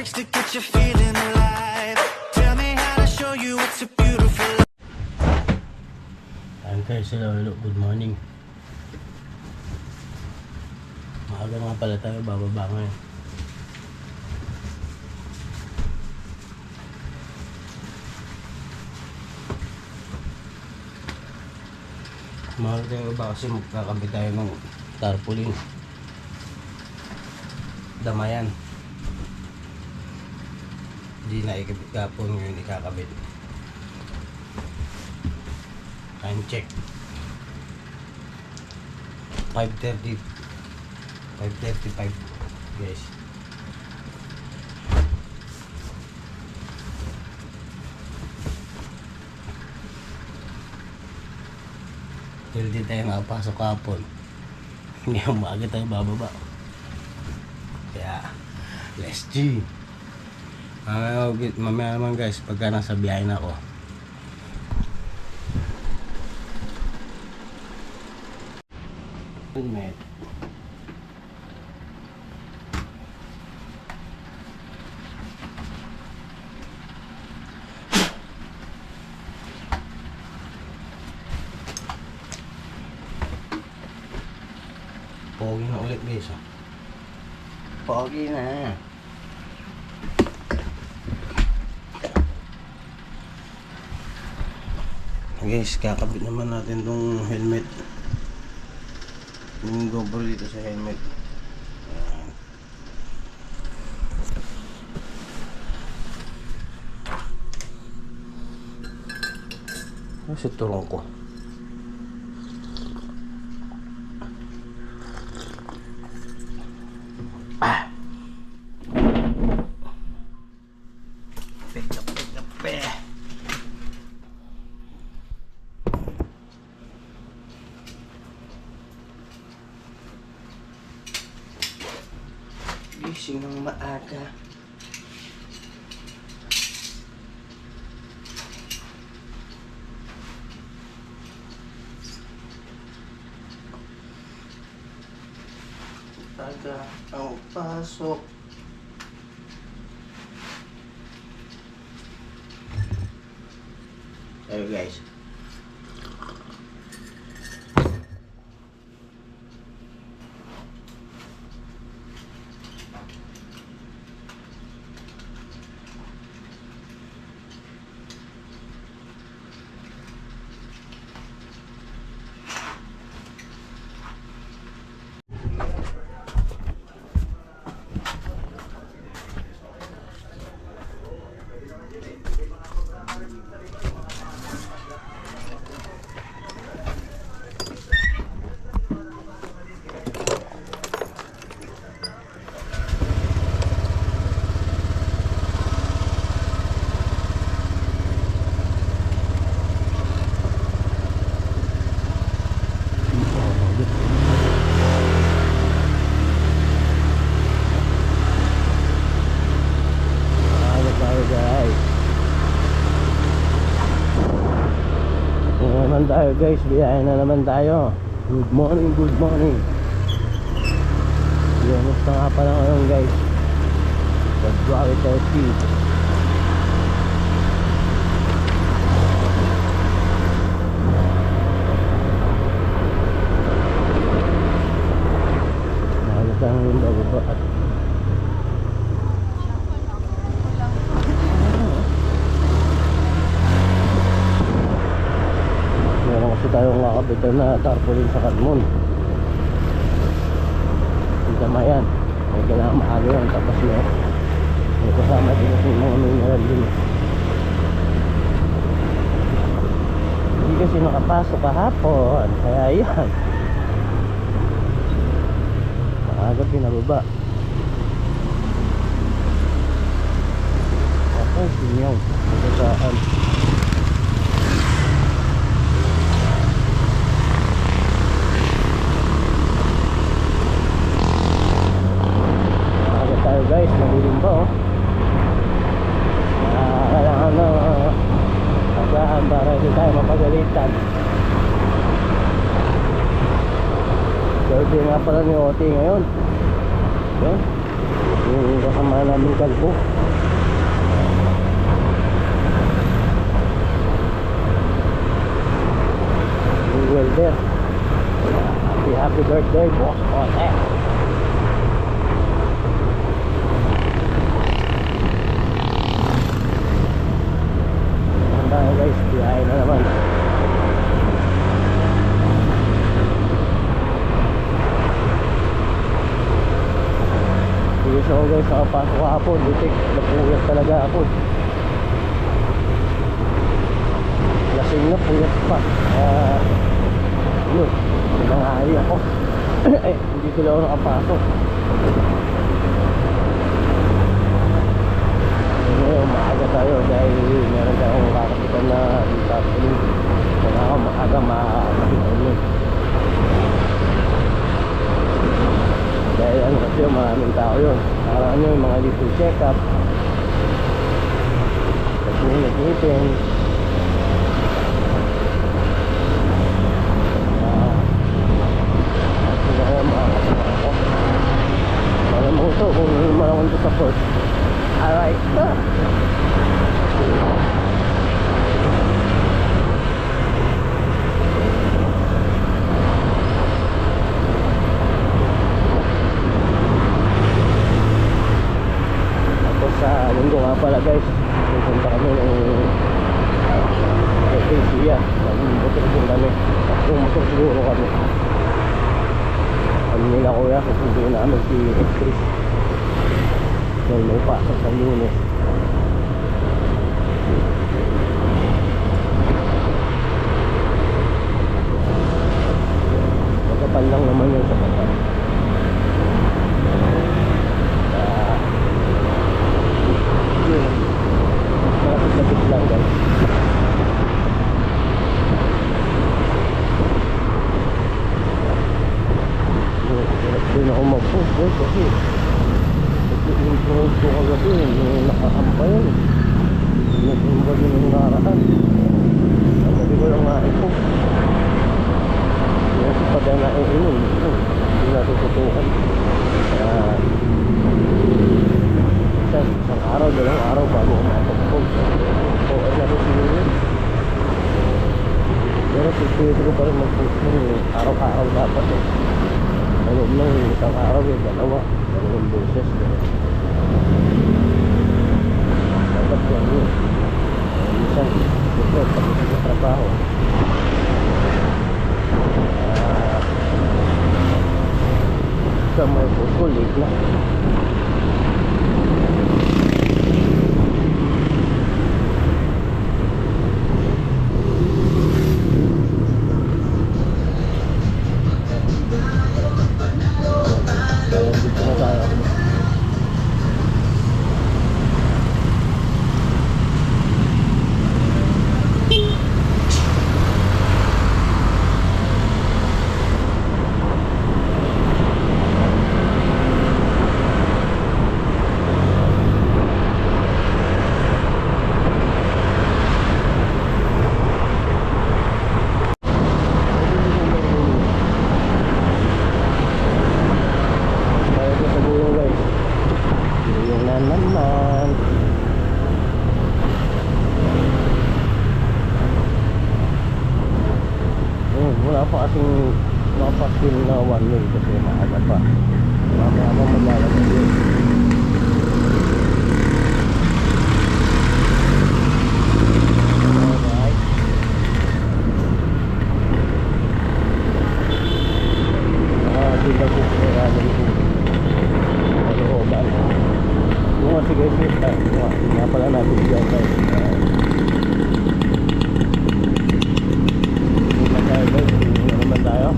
lyrics to get you feeling alive. Tell me how to show you it's a beautiful life. Ayan guys, hello, good morning. Maaga nga pala tayo, bababa ngayon. Maaga tayo ba kasi magkakabit tayo ng tarpaulin. Damayan. Hindi na ikabit kapon, ngayon ikakabit. Time check 5:35 guys. Hindi tayo nakapasok kapon. Hindi umaga tayo bababa. Kaya let's G. Mamaya naman guys pagka nasa biyahe na ako. Helmet. Pogi na ulit guys. Pogi na. Guys, kakabit naman natin tong helmet. Yung GoPro dito sa helmet. Ayan. Kasi turong ko. Gising ng maaga. Aga ang pasok. Ayo guys. Tayo guys, biyahe na naman tayo. Good morning, good morning. Yunus na nga pala ngayon guys. February 30. Mahalas lang yung bababa at kasi tayong nakabitan na tarpaulin sa Kadmon. Hindi mayan. May kailangan maaga yan. Tapos may kasama din yung mga mineral din. Hindi kasi nakapasok kahapon. Kaya yan. Maaga pinababa. Okay, sinyaw. Magkasaan. Guys, madilim pa kailangan na agahan para hindi tayo mapagalitan. Birthday nga pala ni Oti ngayon. Okay? Yung kasama namin kalbo. Yung welder. Happy birthday, boss. Ote. Handa guys, biyahe na naman. So guys, nakapasok ako, butik, napuyat talaga ako. Lasing na, puyat pa. Yun, nangahay ako. Eh, hindi ko lang ako nakapasok. Ngayon, maaga tayo dahil meron tayong kakapitan na dito. Kaya ako maaga makakita yun. Dahil ano kasi yung maraming tao yun. Parang yung mga little check-up, nag-meeting. Sige ako makakasama ako. Parang mo ito kung malakon ito sa first. Alright na. Sa linggo nga pala guys, pupunta kami ng Asia. Motor din kami. Kung motor siguro kami. Ano nila kuya, susunduin namin si Chris. Dahil may pasok sa Lunes. Magkapan lang naman yung sa kapal. Malapit-lapit lang guys. Doon ako mag-post guys kasi nag-post ko kagabi yung nakakampa yun. Nag-umba yun yung nakaraan. Sabi ko lang nga i-post. Kasi pati na iinom hindi natututukan. Isang araw, dalawang araw bago ako makapag-post. So, ay natin pero pwede ko pa rin mag-post ng araw-araw dapat eh. Maloob ng isang araw yung dalawang boses. Dapat yan yun. Minsan, ito, pag-isip sa trabaho. Sa may post ko, late na. Wala pa kasing mapasin na one way kasi maaga pa. Mamaya pa maglalagay yun. Alright. Sila po kaya dito. Malooban. Yung sige, nga pala natin dyan tayo. Tayo.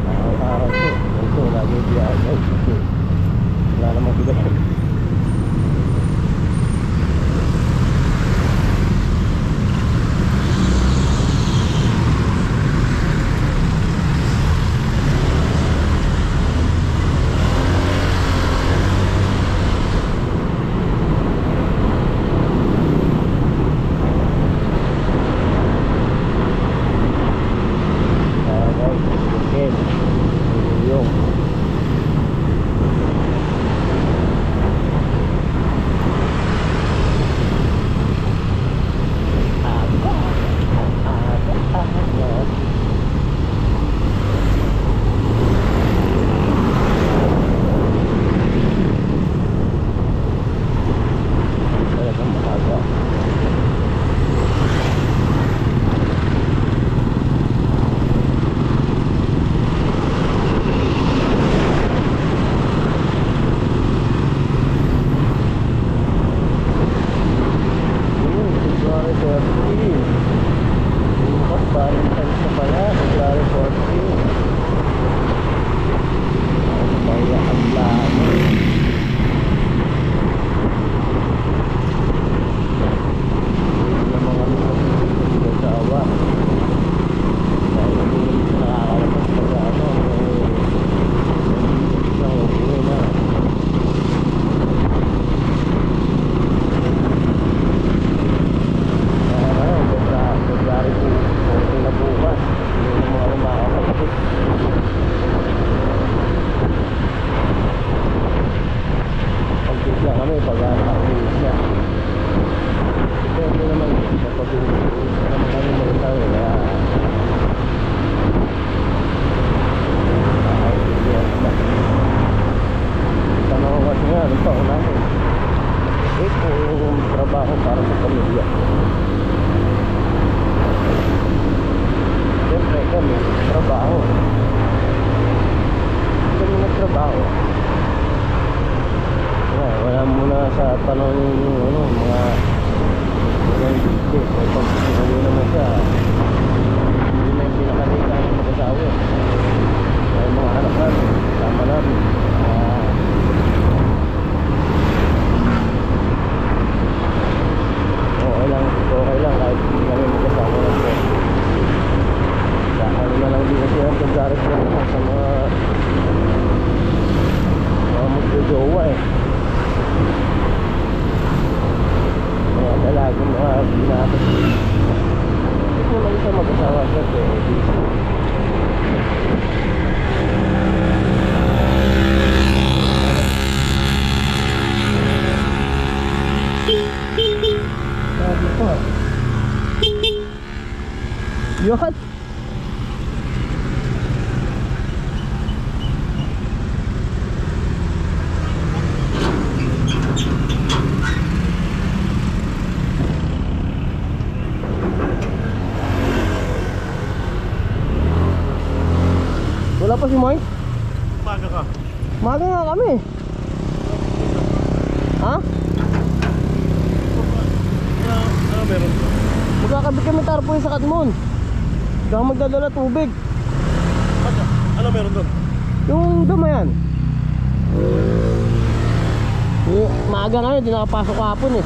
Araw-araw po. Ito, lagi biyahe. Wala namang bigay. talaga yun na yung pinakalitan ng mag-asawa yung mga anak namin kasama namin okay lang kahit hindi kami mag-asawa lang po ano na lang din kasi ang pagdarit ko sa mga magjojowa mga dalagang mga binata hindi ko naman isa mag-asawa kasi sabi ko yun wala pa si Mike? Umaga ka. Umaga nga kami. Ha? Ano meron ka? Magkakabit kami tarpoy sa Katmon. Baka magdadala tubig. Ano meron doon? Yung damayan. Maaga nga yun, di nakapasok kahapon eh.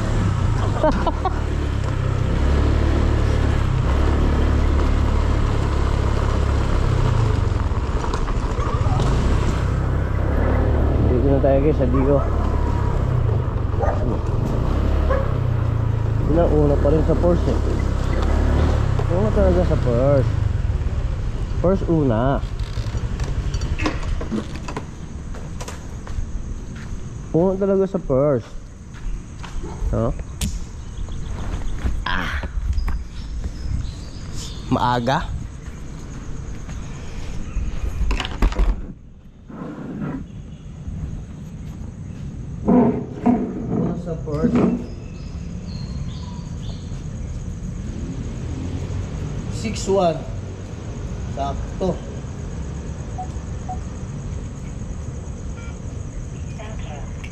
Dito na tayo guys sa Digo. Una pa rin sa Porsche eh. Una talaga sa Porsche. Porsche una. Una talaga sa Porsche. No? Maaga. Una sa Porsche. 6-1 sakto.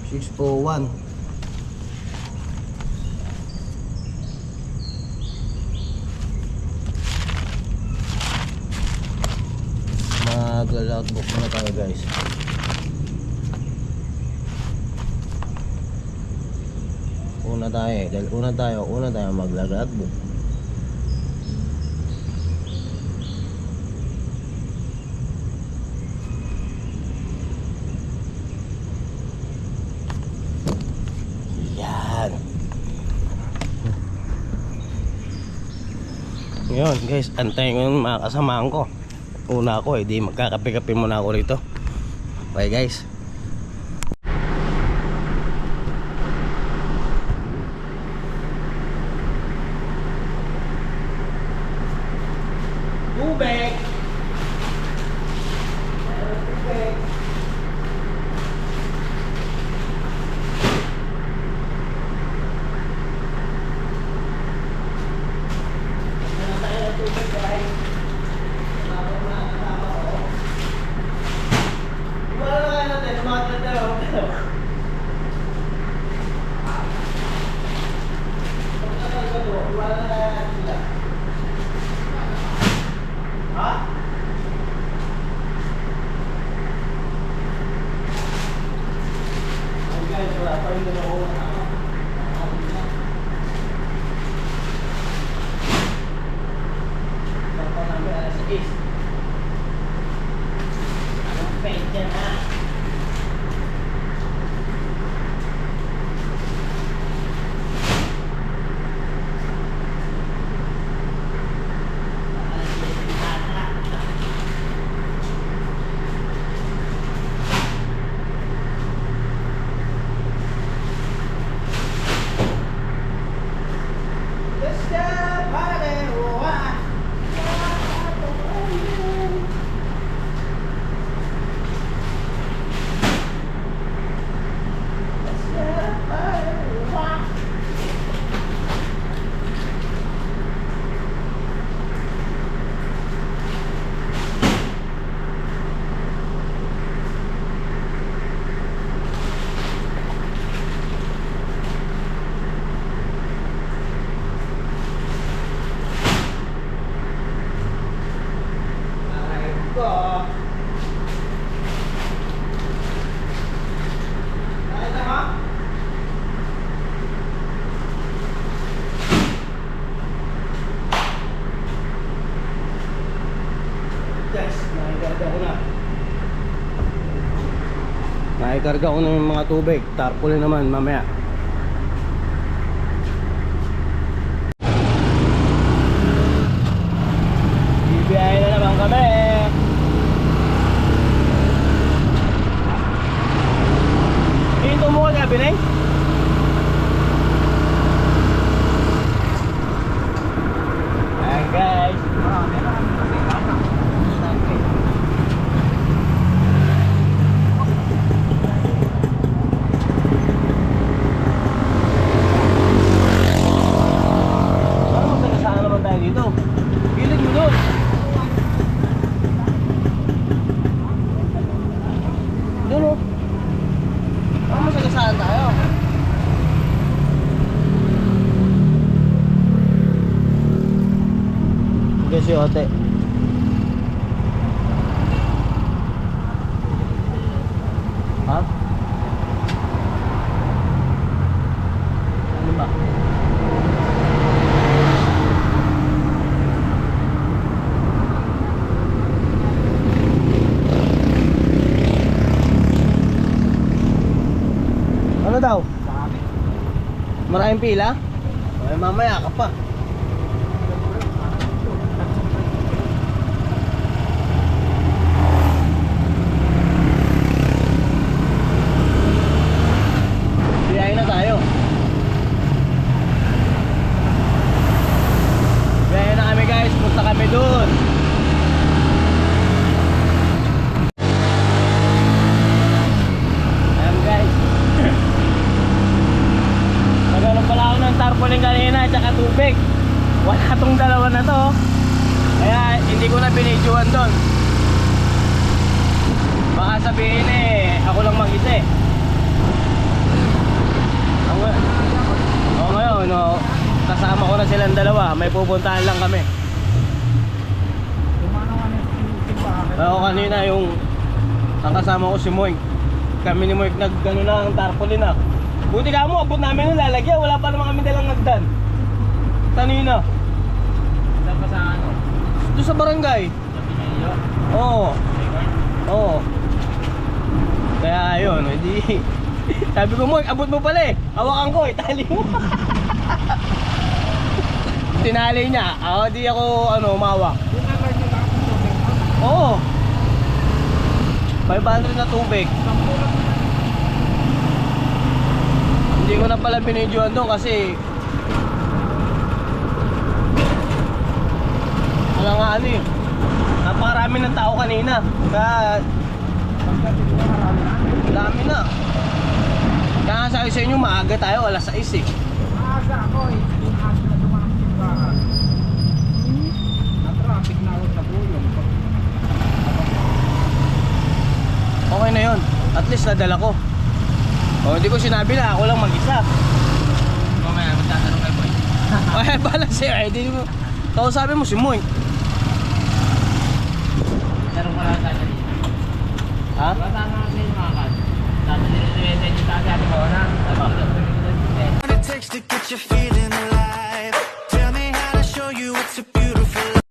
Six po 1. Mag-logbook muna tayo guys. Una tayo mag-logbook. Ngayon guys, antayin ko yung mga kasamahan ko. Una ako di magkakape-kape muna ako rito. Okay guys. Tubig! Tubig! Naikarga ko na yung mga tubig. Tarpaulin naman mamaya. Bibiyahe na naman kami. Ito mo ka gabi na eh. Ayan guys. Parang magsagasaan naman tayo dito. Gilid mo doon. Doon o. Parang magsagasaan tayo. Okay, si Ote. Ha? Ano ba? Ano daw? Maraming pila? Ay, mamaya ka pa. Biyahe na tayo. Biyahe na kami guys. Punta kami doon. Ayan guys. Nagano pala ako ng tarpaulin kanina at saka tubig. Wala tong dalawa na to. Kaya hindi ko na binidyoan doon. Baka sabihin ako lang mag-isa eh. Ngayon, kasama ko na silang dalawa. May pupuntahan lang kami. Ako kanina ang kasama ko si Moik. Kami ni Moik nag-gano na ang tarpaulin na. Buti ka mo, abot namin yung lalagyan. Wala pa naman kami dalang nagdan. Kanina. Saan pa sa ano? Doon sa barangay. Sa Pinilyo? Oo. Oo. Kaya ayun, hindi. Sabi ko, Moik, abot mo pala eh. Hawakan ko, itali mo. Tinali niya. Ako, di ako umawak. Oo. 500 na tubig. Hindi ko na pala binidyoan doon kasi wala nga ano eh. Napakarami ng tao kanina. Kaya dami na. Kaya sabi sa inyo maaga tayo, alas 6 eh. Maaga ako eh. Yung aso na dumaan yung bahan. Na-traffic na ako sa bulong. Okay na yun. At least nadala ko. O hindi ko sinabi na ako lang mag-isa. Mamaya, magtatanong kay Boy. Ay, balas eh. Hindi mo. Kausapin mo si Moy. Tanong ko lang sa dito. Ha? Wala na kasi yung mga kan. Sabi nila sa yung taga ko na. What it takes to get you feeling alive.